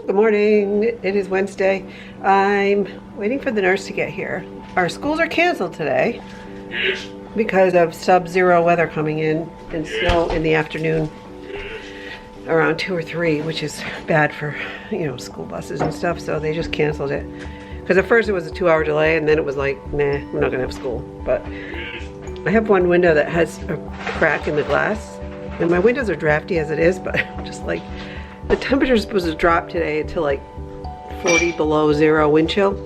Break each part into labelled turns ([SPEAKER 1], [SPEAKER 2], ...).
[SPEAKER 1] Good morning. It is Wednesday. I'm waiting for the nurse to get here. Our schools are canceled today because of sub-zero weather coming in and snow in the afternoon around 2 or 3, which is bad for, you know, school buses and stuff. So they just canceled it. Because at first it was a 2-hour delay and then it was like, nah, we're not gonna have school. But I have one window that has a crack in the glass and my windows are drafty as it is, but I'm just like, the temperature is supposed to drop today to like 40 below zero wind chill.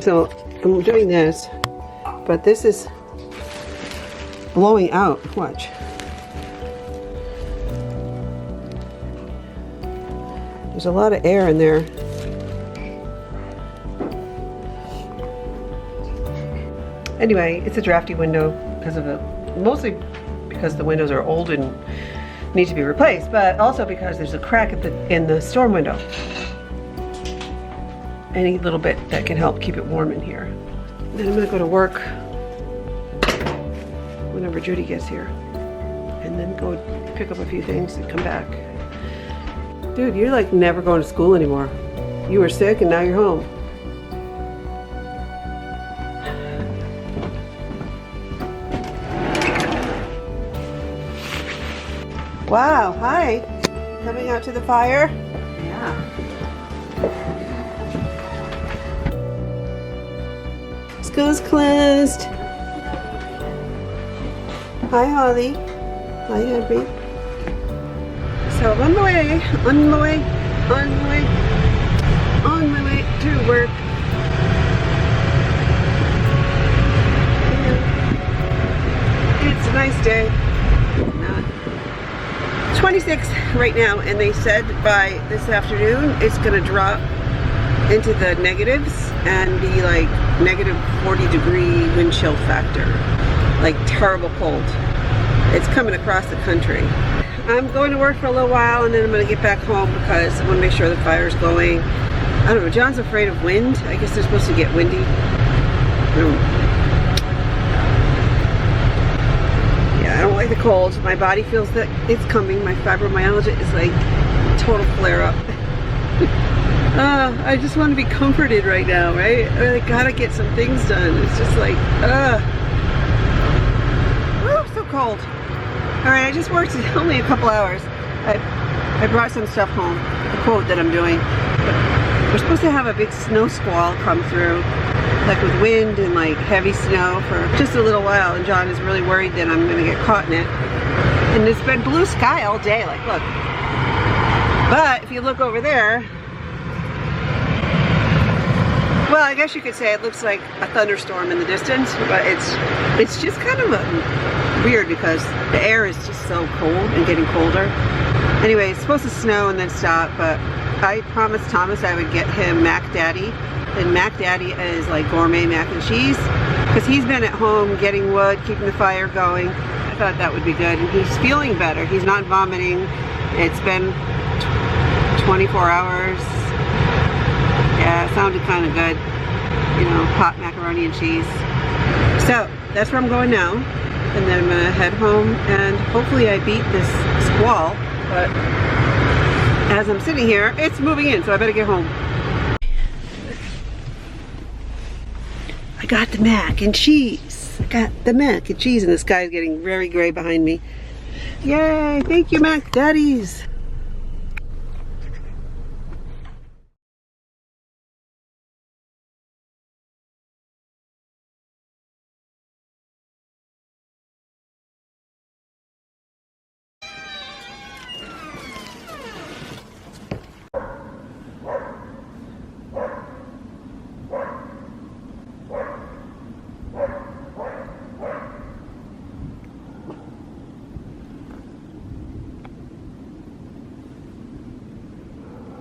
[SPEAKER 1] So I'm doing this, but this is blowing out. Watch. There's a lot of air in there. Anyway, it's a drafty window because of mostly because the windows are old and need to be replaced, but also because there's a crack in the storm window. Any little bit that can help keep it warm in here. Then I'm gonna go to work whenever Judy gets here, and then go pick up a few things and come back. Dude, you're like never going to school anymore. You were sick and now you're home. Wow, hi. Coming out to the fire?
[SPEAKER 2] Yeah.
[SPEAKER 1] School's closed. Hi, Holly. Hi, Henry. So I'm on my way to work. Yeah. It's a nice day. 26 right now, and they said by this afternoon it's gonna drop into the negatives and be like -40-degree wind chill factor, like terrible cold. It's coming across the country. I'm going to work for a little while and then I'm gonna get back home because I want to make sure the fire's going. I don't know, John's afraid of wind. I guess they're supposed to get windy. I don't like the cold. My body feels that it's coming. My fibromyalgia is like total flare up. I just want to be comforted right now, right? I gotta get some things done. It's just like, oh, so cold. All right, I just worked only a couple hours. I brought some stuff home, the quote that I'm doing. We're supposed to have a big snow squall come through, like with wind and like heavy snow for just a little while, and John is really worried that I'm gonna get caught in it. And it's been blue sky all day, like look. But if you look over there, well, I guess you could say it looks like a thunderstorm in the distance, but it's just kind of weird because the air is just so cold and getting colder. Anyway, it's supposed to snow and then stop, but I promised Thomas I would get him Mac Daddy. And Mac Daddy is like gourmet mac and cheese because he's been at home getting wood, keeping the fire going. I thought that would be good, and he's feeling better. He's not vomiting. It's been 24 hours. Yeah, it sounded kind of good. You know, hot macaroni and cheese. So that's where I'm going now, and then I'm gonna head home and hopefully I beat this squall. But as I'm sitting here, it's moving in, so I better get home. I got the mac and cheese. I got the mac and cheese, and the sky is getting very gray behind me. Yay! Thank you, Mac Daddies.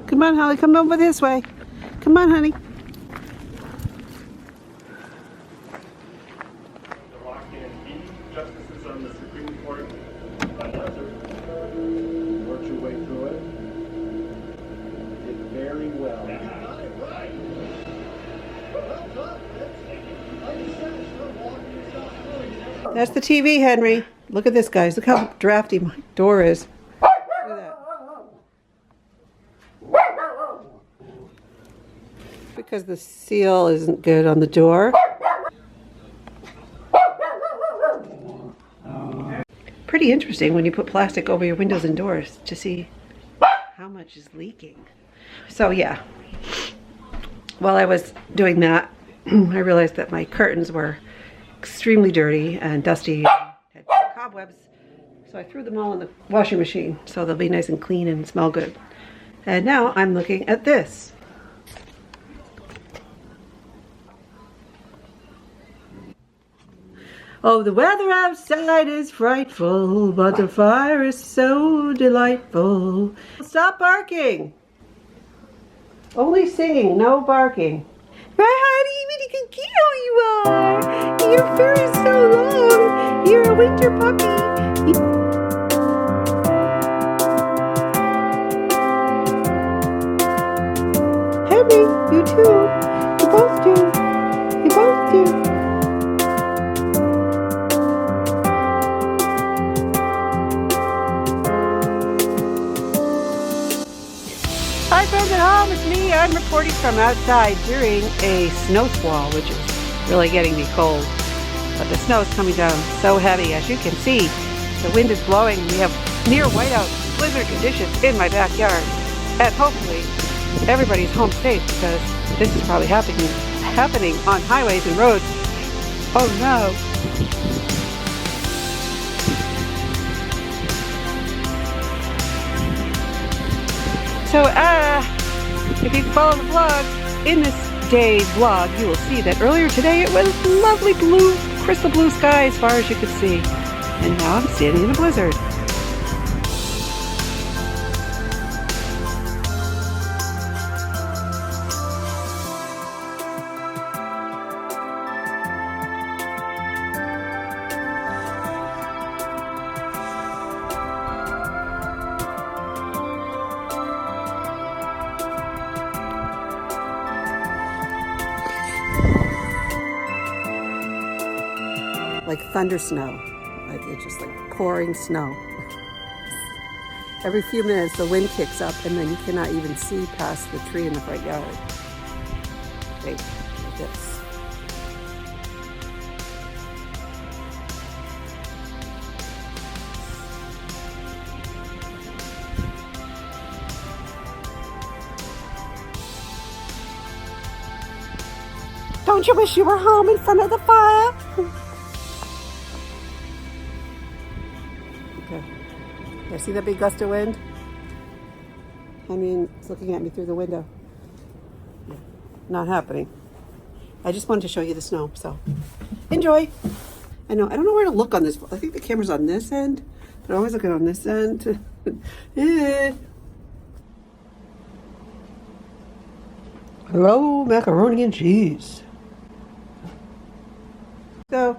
[SPEAKER 1] Come on, Holly, come over this way. Come on, honey.
[SPEAKER 3] The lock-in justices on the Supreme Court. Worked your way through it. Did very well.
[SPEAKER 1] That's the TV, Henry. Look at this, guys. Look how drafty my door is. Look at that. because the seal isn't good on the door. Pretty interesting when you put plastic over your windows and doors to see how much is leaking. So yeah, while I was doing that, I realized that my curtains were extremely dirty and dusty and had cobwebs. So I threw them all in the washing machine so they'll be nice and clean and smell good. And now I'm looking at this. Oh, the weather outside is frightful, but the fire is so delightful. Stop barking! Only singing, no barking. Right, honey, what a cute you are! Your fur is so long! You're a winter puppy! Henry, you too! You both do! You both do! Hi friends at home, it's me. I'm reporting from outside during a snow squall, which is really getting me cold. But the snow is coming down so heavy. As you can see, the wind is blowing. We have near whiteout blizzard conditions in my backyard. And hopefully everybody's home safe because this is probably happening on highways and roads. Oh no. So, if you follow the vlog, in this day's vlog, you will see that earlier today it was lovely blue, crystal blue sky as far as you could see. And now I'm standing in a blizzard. Like thunder snow, like it's just like pouring snow. Every few minutes the wind kicks up and then you cannot even see past the tree in the front yard. Wait, like this. Don't you wish you were home in front of the fire? Okay. Yeah, see that big gust of wind? I mean, it's looking at me through the window. Yeah, not happening. I just wanted to show you the snow, so enjoy. I don't know where to look on this. I think the camera's on this end, but I'm always looking on this end. Hello, macaroni and cheese. So